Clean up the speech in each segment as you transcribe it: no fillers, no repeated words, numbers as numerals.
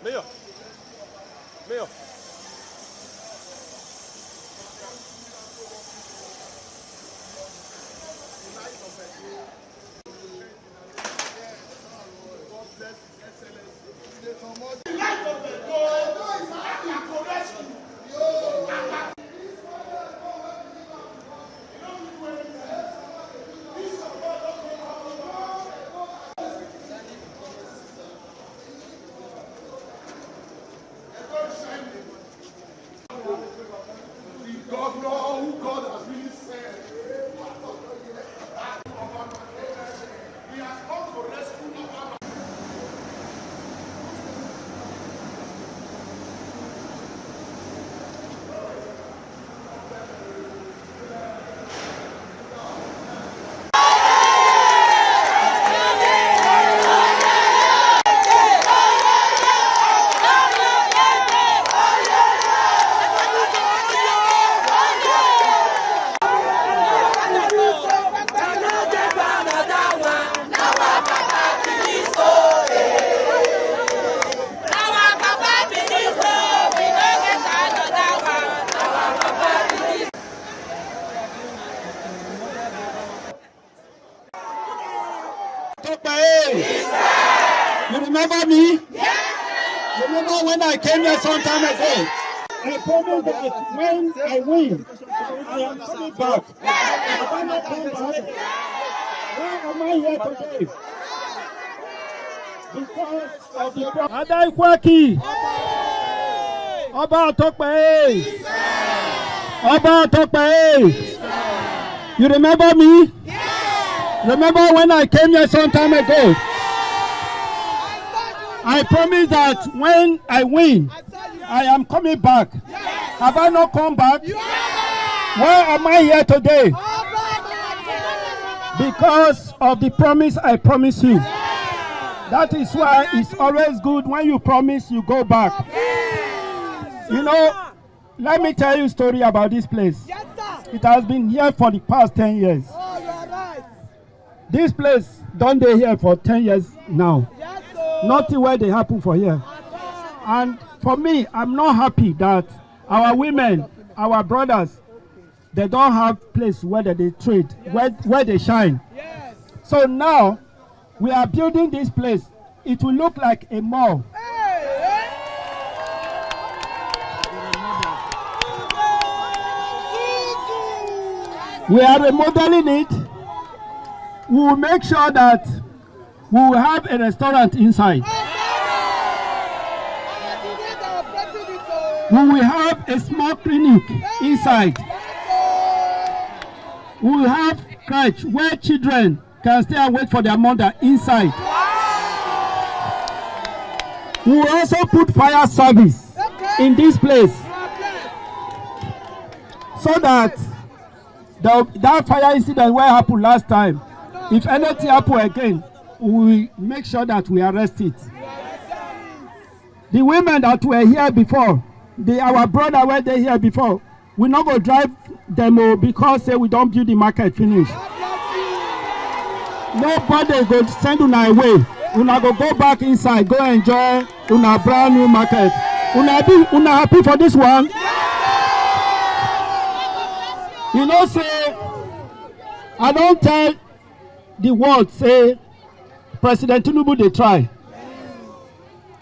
Mayor. Mayor. You remember me? Yes. Remember when I came here some time ago? I promised that when I win, I am coming back. If I not come back, why am I here today? Because of the problem. Adaikwaki! Oba Okpebholo! Oba Okpebholo! You remember me? Yes. Remember when I came here some time ago? I promise that when I win, I am coming back. Yes. Have I not come back? Yes. Why am I here today? Because of the promise I promise you. Yes. That is why it's always good when you promise, you go back. Yes. You know, let me tell you a story about this place. Yes, it has been here for the past 10 years. Oh, you are right. This place, don't they here for 10 years now? Yes. Nothing where they happen for here. And for me, I'm not happy that our women, our brothers, they don't have place where they trade, where they shine. Yes. So now, we are building this place. It will look like a mall. We are remodeling it. We will make sure that we will have a restaurant inside. We will have a small clinic inside. We will have crèche where children can stay and wait for their mother inside. We will also put fire service in this place so that that fire incident where happened last time, if anything happen again, we make sure that we arrest it. The women that were here before, our brother were they here before, we not go drive them because say we don't build the market finish. Nobody go send una away. Una go back inside, go enjoy una brand new market. Una happy for this one? You know, say, I don't tell the world, say, President Tinubu, they try.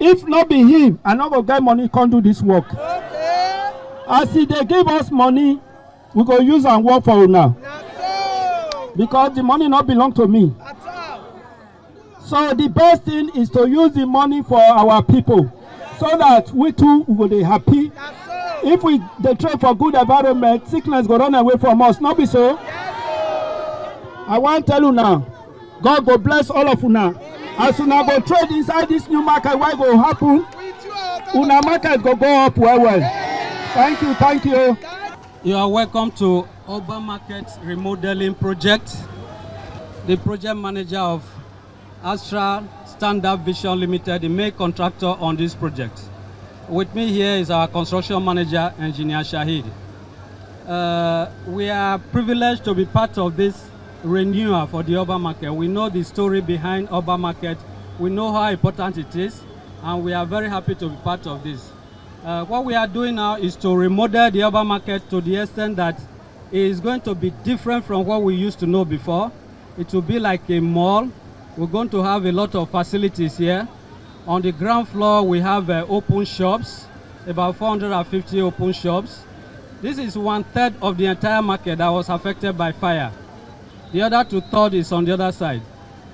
If not be him, I not go get money, can't do this work. Okay. As if they give us money, we go use and work for it now. Because the money not belong to me. So the best thing is to use the money for our people, so that we too will be happy. If they trade for good environment, sickness go run away from us. Not be so. I want to tell you now, God go bless all of you now. As una go trade inside this new market, what go happen? Una market go up well. Thank you, thank you. You are welcome to Oba Market Remodeling Project. The project manager of Astra Standard Vision Limited, the main contractor on this project. With me here is our construction manager, Engineer Shahid. We are privileged to be part of this renewal for the Oba Market. We know the story behind Oba Market. We know how important it is. and we are very happy to be part of this. What we are doing now is to remodel the urban market to the extent that it is going to be different from what we used to know before. It will be like a mall. We're going to have a lot of facilities here. On the ground floor, we have open shops, about 450 open shops. This is 1/3 of the entire market that was affected by fire. The other 2/3 is on the other side.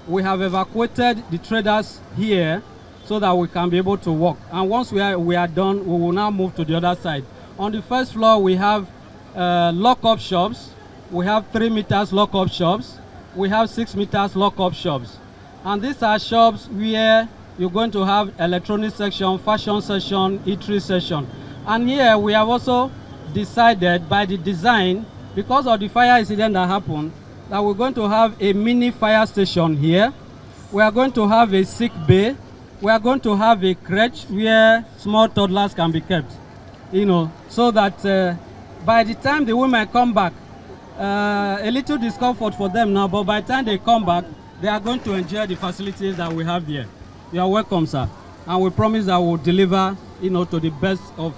We have evacuated the traders here so that we can be able to walk. And once we are done, we will now move to the other side. On the first floor, we have lock-up shops. We have 3 meters lock-up shops. We have 6 meters lock-up shops. And these are shops where you're going to have electronic section, fashion section, eatery section. And here we have also decided by the design, because of the fire incident that happened, that we're going to have a mini fire station here. We are going to have a sick bay. We are going to have a crèche where small toddlers can be kept, so that by the time the women come back, a little discomfort for them now, but by the time they come back, they are going to enjoy the facilities that we have here. You are welcome, sir. And we promise that we'll deliver, to the best of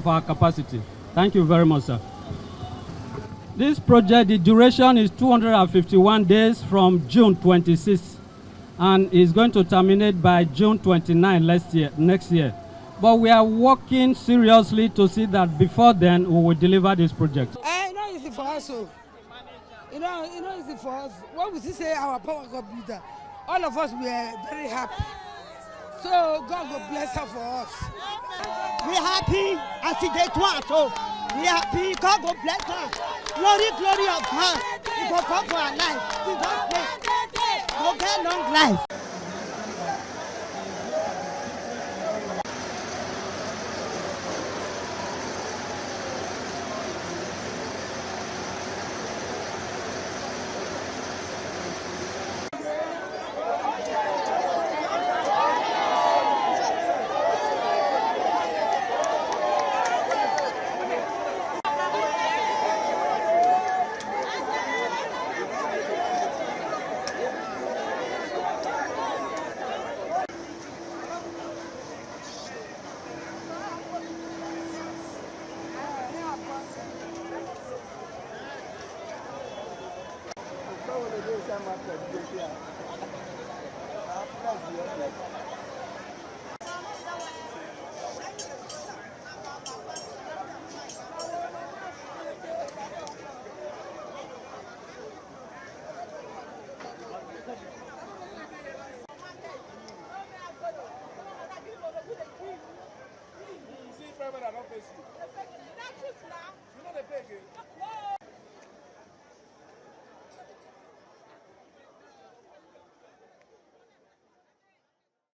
our capacity. Thank you very much, sir. This project, the duration is 251 days from June 26th, and is going to terminate by June 29 next year. But we are working seriously to see that before then we will deliver this project. It's easy for us. So. It's easy for us. When we say our power computer, all of us we are very happy. So God will bless her for us. We are happy until they want. So we are happy. God will bless her. Glory of God. It will come for our life. We don't play. We'll get long life. I don't face you. You know they pay again.